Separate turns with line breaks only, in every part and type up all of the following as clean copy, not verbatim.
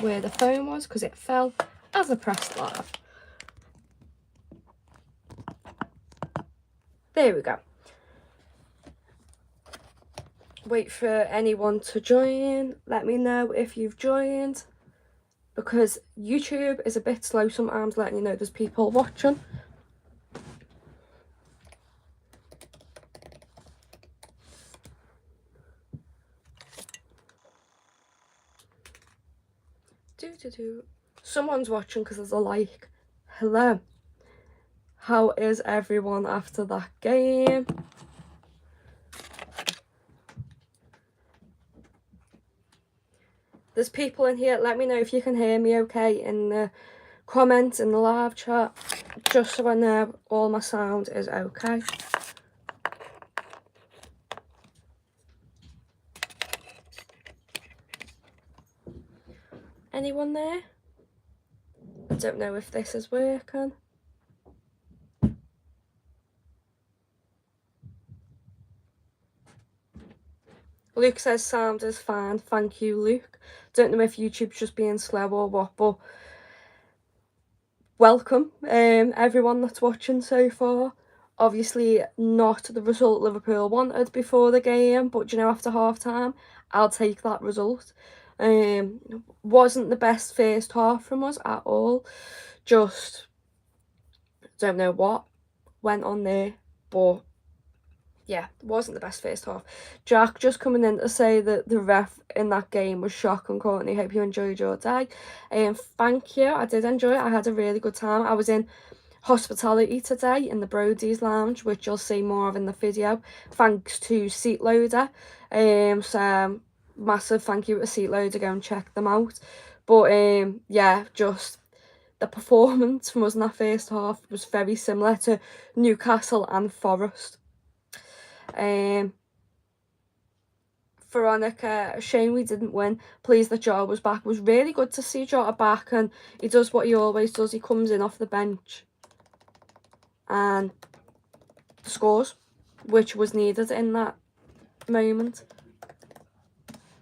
where the phone was because it fell as I pressed live. There we go. Wait for anyone to join. Let me know if you've joined, because YouTube is a bit slow sometimes letting you know there's people watching. Someone's watching because there's a like. Hello. How is everyone after that game? There's people in here. Let me know if you can hear me okay in the comments in the live chat, just so I know all my sound is okay. Anyone there? I don't know if this is working. Luke says sound is fine. Thank you, Luke. Don't know if YouTube's just being slow or what, but welcome everyone that's watching so far. Obviously not the result Liverpool wanted before the game, but you know, after half time I'll take that result. Wasn't the best first half from us at all. Just don't know what went on there, but yeah, wasn't the best first half. Jack just coming in to say that the ref in that game was shocking. Courtney, hope you enjoyed your day. Thank you, I did enjoy it. I had a really good time. I was in hospitality today in the Brody's Lounge, which you'll see more of in the video, thanks to Seat Loader. So massive thank you to Seat Loader, go and check them out. But yeah, just the performance from us in that first half was very similar to Newcastle and Forest. Veronica, shame we didn't win. Pleased that Jota was back. It was really good to see Jota back, and he does what he always does. He comes in off the bench and scores, which was needed in that moment.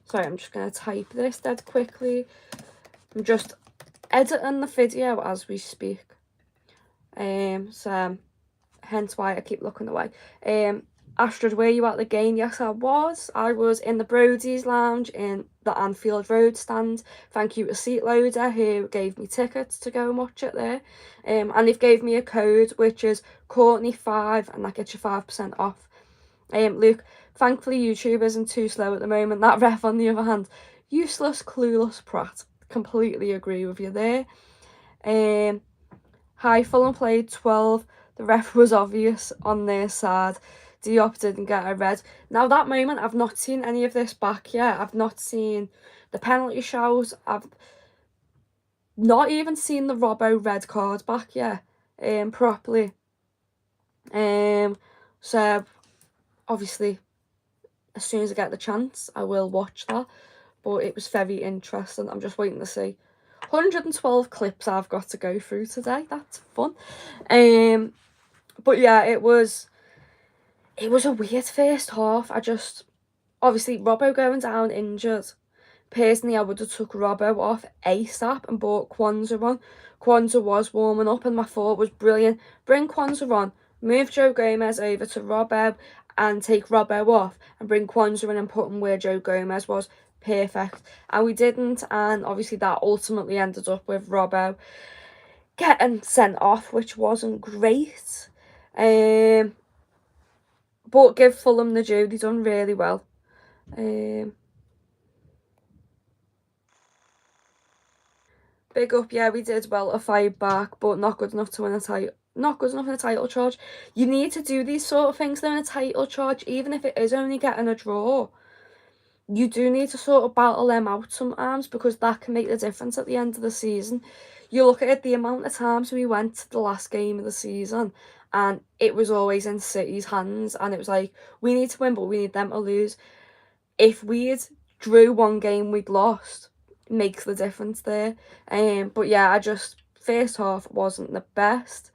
Sorry, I'm just going to type this dead quickly. I'm just editing the video as we speak. So hence why I keep looking away. Astrid, were you at the game? Yes, I was. I was in the Brody's Lounge in the Anfield Road stand. Thank you to Seat Loader, who gave me tickets to go and watch it there. And they've gave me a code, which is Courtney5, and that gets you 5% off. Luke, thankfully YouTube isn't too slow at the moment. That ref, on the other hand, useless, clueless prat. Completely agree with you there. Hi, Fulham played 12. The ref was obvious on their side. Diop didn't get a red. Now, that moment, I've not seen any of this back yet. I've not seen the penalty shout. I've not even seen the Robbo red card back yet, properly. So, obviously, as soon as I get the chance, I will watch that. But it was very interesting. I'm just waiting to see. 112 clips I've got to go through today. That's fun. But yeah, it was a weird first half. Obviously, Robbo going down injured. Personally, I would have took Robbo off ASAP and brought Kwanzaa on. Kwanzaa was warming up, and my thought was brilliant. Bring Kwanzaa on, move Joe Gomez over to Robbo, and take Robbo off, and bring Kwanzaa in and put him where Joe Gomez was. Perfect. And we didn't, and obviously that ultimately ended up with Robbo getting sent off, which wasn't great. But give Fulham the due, they've done really well. Big up, yeah, we did well to fight back, but not good enough to win a title. Not good enough in a title charge. You need to do these sort of things though in a title charge, even if it is only getting a draw. You do need to sort of battle them out sometimes, because that can make the difference at the end of the season. You look at it, the amount of times we went to the last game of the season and it was always in City's hands, and it was like, we need to win, but we need them to lose. If we'd drew one game we'd lost, makes the difference there. But yeah, first half wasn't the best.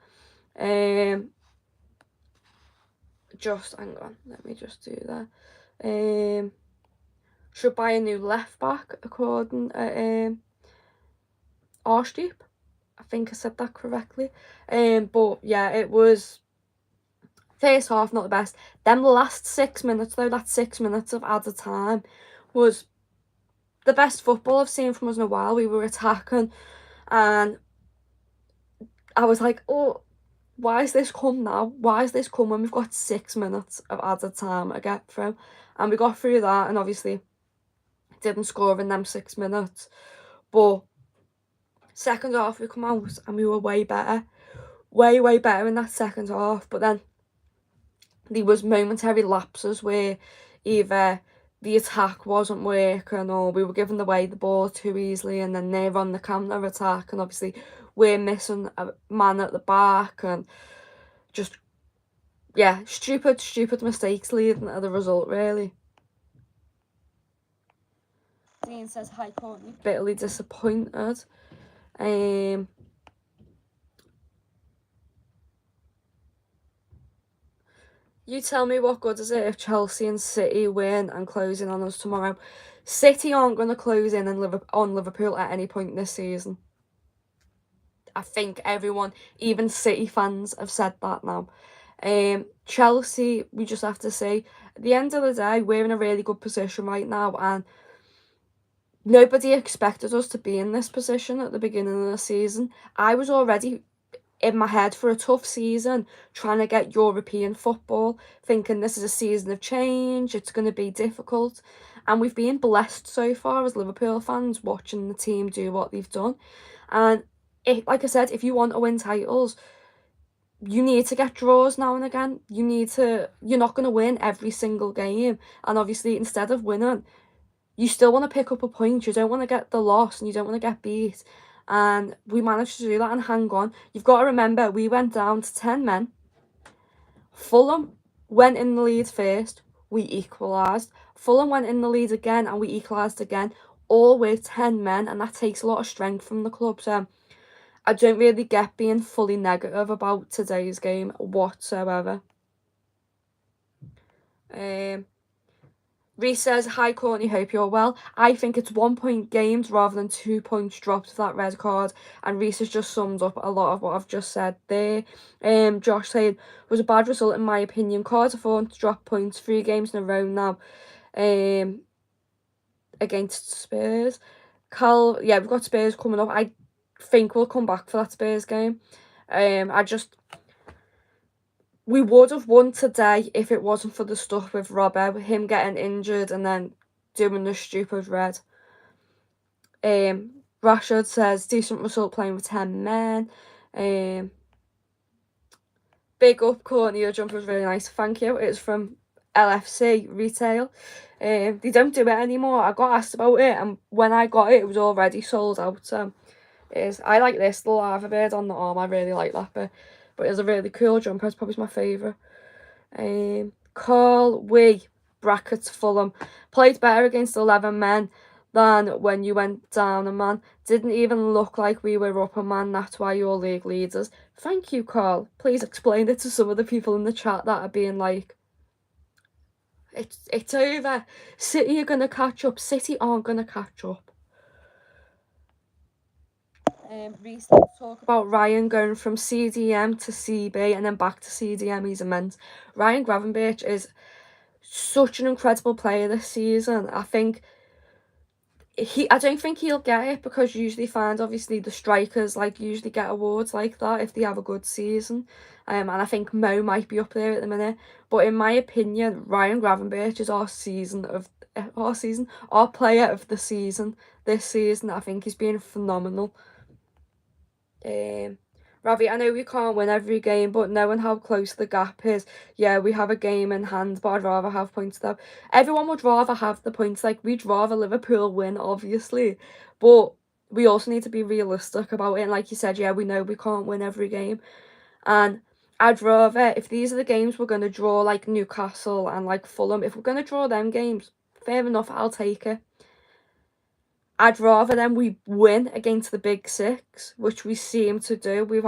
Just hang on, let me just do that. Should buy a new left back according Arshdeep. I think I said that correctly. But yeah, it was first half not the best. Then the last 6 minutes though, that 6 minutes of added time was the best football I've seen from us in a while. We were attacking, and I was like, oh, why is this come now? Why is this come when we've got 6 minutes of added time to get through? And we got through that, and obviously didn't score in them 6 minutes. But second half we come out and we were way better. Way better in that second half. But then there was momentary lapses where either the attack wasn't working or we were giving away the ball too easily, and then they're on the counter attack, and obviously we're missing a man at the back, and just, yeah, stupid mistakes leading to the result, really. Dean says, hi, Courtney. Bitterly disappointed. You tell me, what good is it if Chelsea and City win and close in on us tomorrow? City aren't going to close in on Liverpool at any point this season. I think everyone, even City fans, have said that now. Chelsea, we just have to see. At the end of the day, we're in a really good position right now, and nobody expected us to be in this position at the beginning of the season. I was already in my head for a tough season, trying to get European football, thinking this is a season of change, it's going to be difficult. And we've been blessed so far as Liverpool fans watching the team do what they've done. And like I said, if you want to win titles, you need to get draws now and again. You're not going to win every single game. And obviously, instead of winning, you still want to pick up a point. You don't want to get the loss and you don't want to get beat. And we managed to do that and hang on. You've got to remember, we went down to 10 men. Fulham went in the lead first. We equalised. Fulham went in the lead again and we equalised again. All with 10 men, and that takes a lot of strength from the club. So I don't really get being fully negative about today's game whatsoever. Reese says, hi Courtney, hope you're well. I think it's 1 point games rather than 2 points dropped for that red card. And Reese has just summed up a lot of what I've just said there. Josh saying, was a bad result in my opinion. Cards are falling to drop points 3 games in a row now. Against Spurs. Yeah, we've got Spurs coming up. I think we'll come back for that Spurs game. We would have won today if it wasn't for the stuff with Robbo, him getting injured and then doing the stupid red. Rashad says, decent result playing with 10 men. Big up, Courtney, your jumper was really nice. Thank you. It's from LFC Retail. They don't do it anymore. I got asked about it, and when I got it, it was already sold out. So I like this, the lava bird on the arm. I really like that bit. But it's a really cool jumper. It's probably my favourite. Carl, brackets Fulham, played better against 11 men than when you went down a man. Didn't even look like we were up a man. That's why you're league leaders. Thank you, Carl. Please explain it to some of the people in the chat that are being like, it's over. City are going to catch up. City aren't going to catch up. Recently talk about Ryan going from CDM to CB and then back to CDM. He's immense. Ryan Gravenberch is such an incredible player this season. I don't think he'll get it, because you usually find obviously the strikers usually get awards like that if they have a good season. And I think Mo might be up there at the minute. But in my opinion, Ryan Gravenberch is our player of the season this season. I think he's been phenomenal. Ravi, I know we can't win every game, but knowing how close the gap is, yeah, we have a game in hand, but I'd rather have points though. Everyone would rather have the points. We'd rather Liverpool win, obviously, but we also need to be realistic about it. And like you said, yeah, we know we can't win every game, and I'd rather, if these are the games we're going to draw, like Newcastle and Fulham, if we're going to draw them games, fair enough, I'll take it. I'd rather than we win against the big six, which we seem to do. We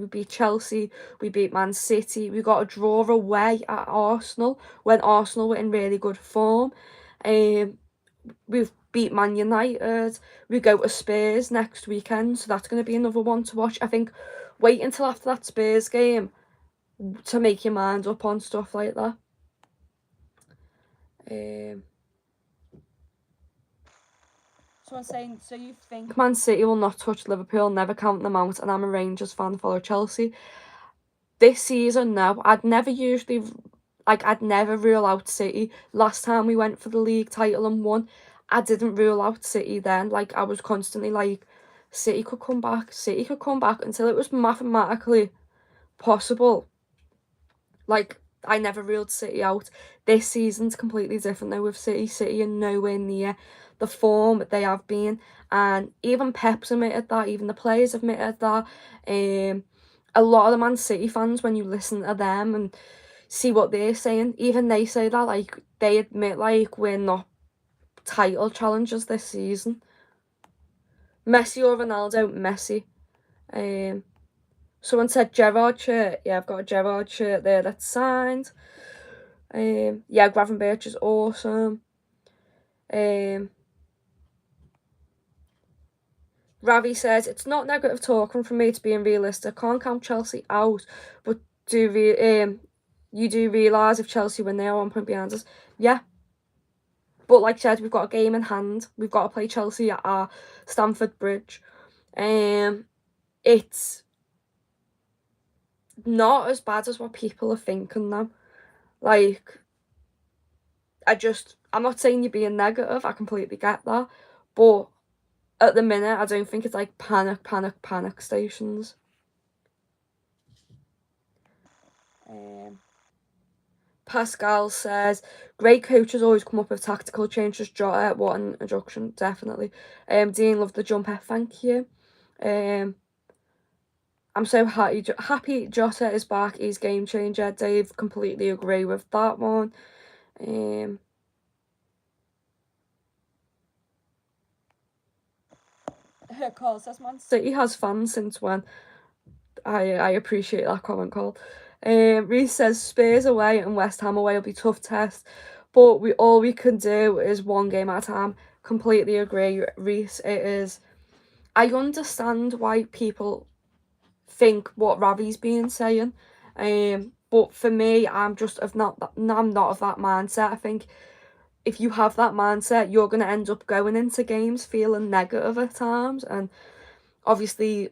beat Chelsea, we beat Man City, we got a draw away at Arsenal when Arsenal were in really good form. We've beat Man United. We go to Spurs next weekend, so that's going to be another one to watch. I think wait until after that Spurs game to make your mind up on stuff like that. So I'm saying, so you think Man City will not touch Liverpool, never count them out, and I'm a Rangers fan, follow Chelsea. This season, no. I'd never rule out City. Last time we went for the league title and won, I didn't rule out City then. Like, I was constantly like, City could come back until it was mathematically possible. Like, I never ruled City out. This season's completely different though with City. City are nowhere near the form they have been. And even Pep's admitted that, even the players admitted that. A lot of the Man City fans, when you listen to them and see what they're saying, even they say that, like, they admit, like, we're not title challengers this season. Messi or Ronaldo? Messi. Someone said Gerrard shirt. Yeah, I've got a Gerrard shirt there that's signed. Yeah, Gravenberch is awesome. Ravi says, it's not negative talking from me to being realistic. Can't count Chelsea out, but you do realise if Chelsea win, they are 1 point behind us. Yeah. But like I said, we've got a game in hand. We've got to play Chelsea at our Stamford Bridge. It's not as bad as what people are thinking now. Like, I'm not saying you're being negative, I completely get that, but at the minute, I don't think it's like panic stations. Pascal says, great coaches always come up with tactical changes. Jota, what an introduction, definitely. Dean, loved the jumper, thank you. I'm so happy Jota is back, he's game changer. Dave, completely agree with that one. Carl says Man City has fans since when? I appreciate that comment, Carl. Reese says Spurs away and West Ham away will be tough test, but all we can do is one game at a time. Completely agree, Reese. It is. I understand why people think what Ravi's been saying, but for me, I'm not of that mindset. I think if you have that mindset, you're gonna end up going into games feeling negative at times. And obviously,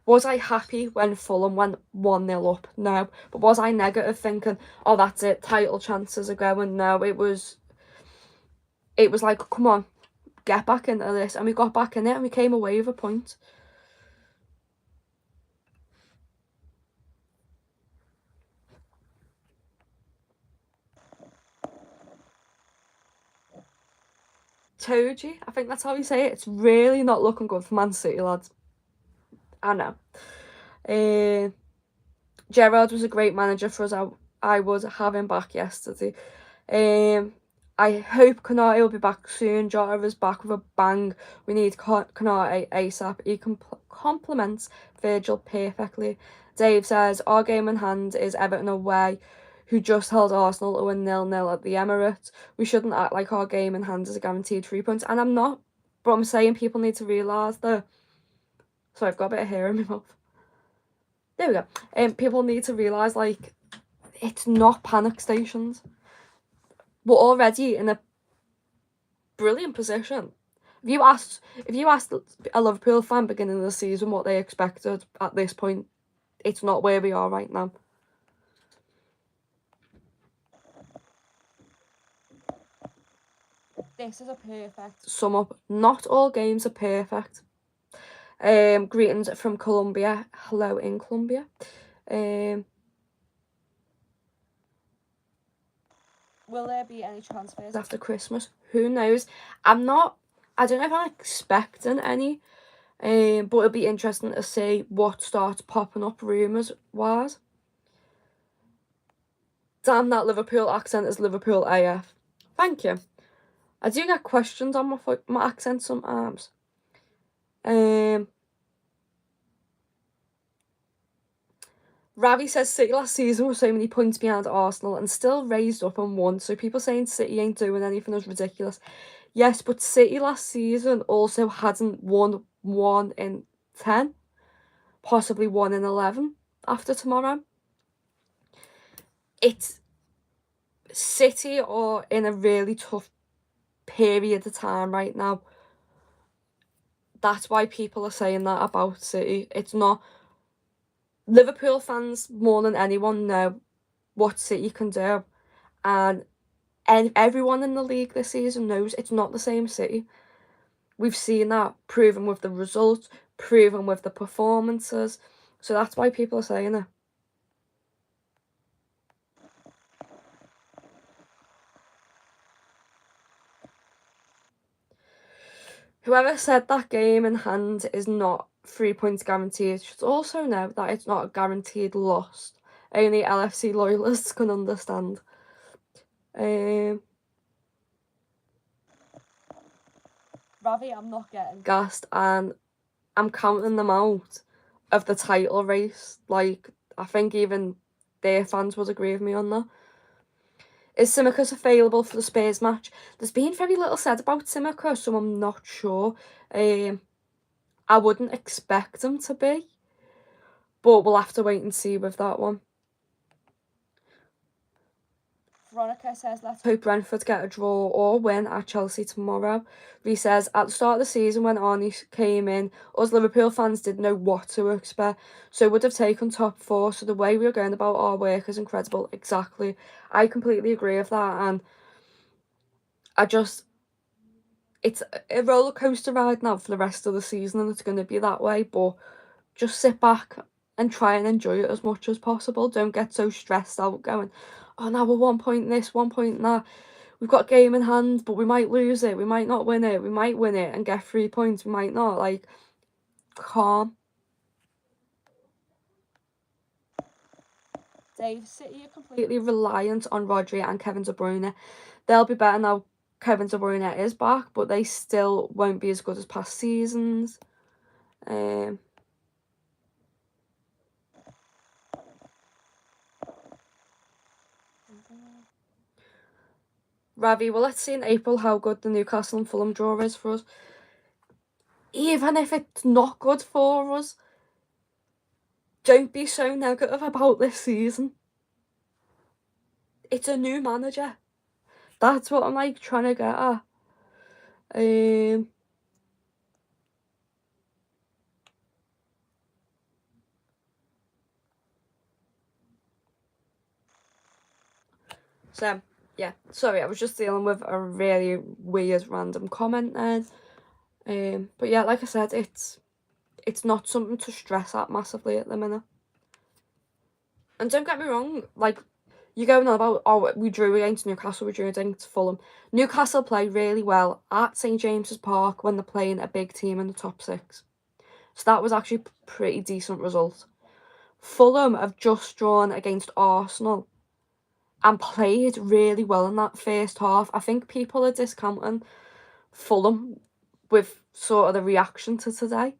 was I happy when Fulham went 1-0 up? No. But was I negative thinking, oh, that's it, title chances are going? No, it was like, come on, get back into this. And we got back in it and we came away with a point. Toji, I think that's how you say it. It's really not looking good for Man City, lads. I know. Gerrard was a great manager for us. I would have him back yesterday. I hope Konate will be back soon. Jota is back with a bang. We need Konate ASAP. He complements Virgil perfectly. Dave says, our game in hand is Everton away, who just held Arsenal to win 0-0 at the Emirates. We shouldn't act like our game in hand is a guaranteed 3 points. And I'm not. But I'm saying people need to realise that. So I've got a bit of hair in my mouth. There we go. People need to realise, like, it's not panic stations. We're already in a brilliant position. If you asked a Liverpool fan beginning of the season what they expected at this point, it's not where we are right now. This is a perfect sum up. Not all games are perfect. Greetings from Colombia. Hello in Colombia. Will there be any transfers after Christmas? Who knows? I don't know if I'm expecting any, but it'll be interesting to see what starts popping up rumours wise. Damn, that Liverpool accent is Liverpool AF. Thank you. I do get questions on my accent sometimes. Ravi says City last season were so many points behind Arsenal and still raised up and won, so people saying City ain't doing anything is ridiculous. Yes, but City last season also hadn't won 1 in 10, possibly 1 in 11 after tomorrow. It's City are in a really tough period of time right now. That's why people are saying that about City. It's not Liverpool fans more than anyone know what City can do, and everyone in the league this season knows it's not the same City. We've seen that proven with the results, proven with the performances. So that's why people are saying it. Whoever said that game in hand is not 3 points guaranteed should also know that it's not a guaranteed loss. Only LFC loyalists can understand. Ravi, I'm not getting gassed, and I'm counting them out of the title race. Like, I think even their fans would agree with me on that. Is Tsimikas available for the Spurs match? There's been very little said about Tsimikas, so I'm not sure. I wouldn't expect him to be, but we'll have to wait and see with that one. Veronica says, let's hope Brentford get a draw or win at Chelsea tomorrow. Ree says, at the start of the season when Arnie came in, us Liverpool fans didn't know what to expect, so would have taken top 4, so the way we are going about our work is incredible. Exactly. I completely agree with that, and it's a roller coaster ride now for the rest of the season, and it's going to be that way, but just sit back and try and enjoy it as much as possible. Don't get so stressed out going, oh, now we're 1 point this, 1 point that. We've got a game in hand, but we might lose it. We might not win it. We might win it and get 3 points. We might not. Like, calm. Dave, City are completely reliant on Rodri and Kevin De Bruyne. They'll be better now Kevin De Bruyne is back, but they still won't be as good as past seasons. Ravi, well, let's see in April how good the Newcastle and Fulham draw is for us. Even if it's not good for us, don't be so negative about this season. It's a new manager. That's what I'm like trying to get at. So yeah, sorry, I was just dealing with a really weird random comment then. But yeah, like I said, it's not something to stress at massively at the minute. And don't get me wrong, like, you're going on about, oh, we drew against Newcastle, we drew against Fulham. Newcastle play really well at St James's Park when they're playing a big team in the top 6. So that was actually a pretty decent result. Fulham have just drawn against Arsenal and played really well in that first half. I think people are discounting Fulham with sort of the reaction to today.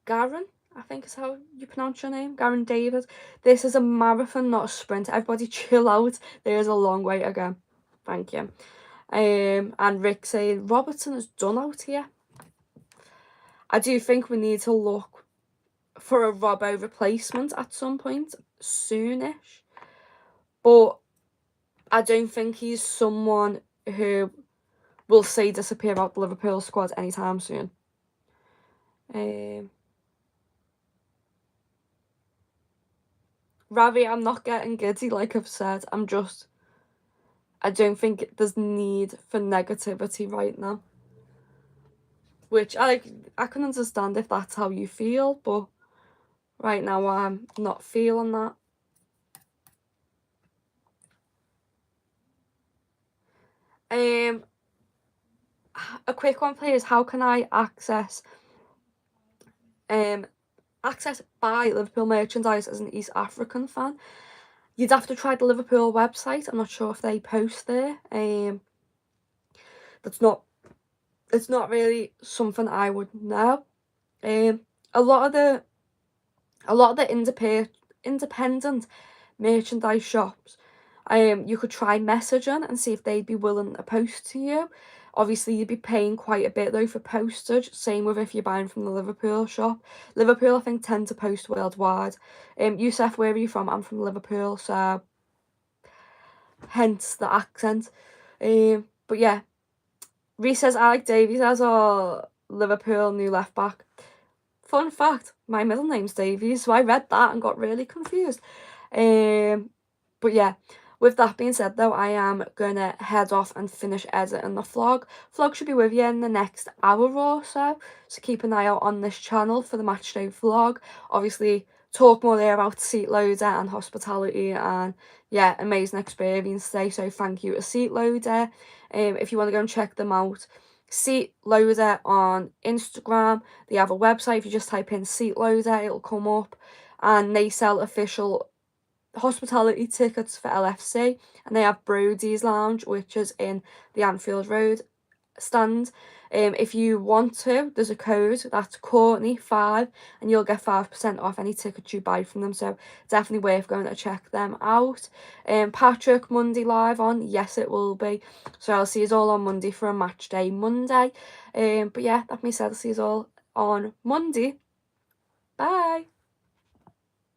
Garen, I think is how you pronounce your name, Garen David. This is a marathon, not a sprint. Everybody chill out. There is a long way to go. Thank you. And Rick saying, Robertson is done out here. I do think we need to look for a Robbo replacement at some point, soonish. But I don't think he's someone who will say disappear out the Liverpool squad anytime soon. Ravi, I'm not getting giddy, like I've said. I don't think there's need for negativity right now. Which I can understand if that's how you feel, but right now I'm not feeling that. A quick one, please. How can I access buy Liverpool merchandise as an East African fan? You'd have to try the Liverpool website. I'm not sure if they post there. It's not really something I would know. A lot of the independent merchandise shops, you could try messaging and see if they'd be willing to post to you. Obviously, you'd be paying quite a bit though for postage. Same with if you're buying from the Liverpool shop. Liverpool, I think, tend to post worldwide. Yusuf, where are you from? I'm from Liverpool, so hence the accent. But yeah, Reese says Alec Davies as our Liverpool new left back. Fun fact, my middle name's Davies, so I read that and got really confused. But yeah, with that being said though, I am gonna head off and finish editing the vlog. Vlog should be with you in the next hour or so, so keep an eye out on this channel for the matchday vlog. Obviously, talk more there about Seat Loader and hospitality, and yeah, amazing experience today, so thank you to Seat Loader. If you want to go and check them out, Seat Loader on Instagram. They have a website. If you just type in Seat Loader, it'll come up, and they sell official hospitality tickets for LFC, and they have Brody's Lounge, which is in the Anfield Road stand. If you want to, there's a code that's Courtney5, and you'll get 5% off any tickets you buy from them, so definitely worth going to check them out. Patrick, Monday live on? Yes, it will be, so I'll see you all on Monday for a match day Monday. But yeah, that being said, I'll see you all on Monday. Bye.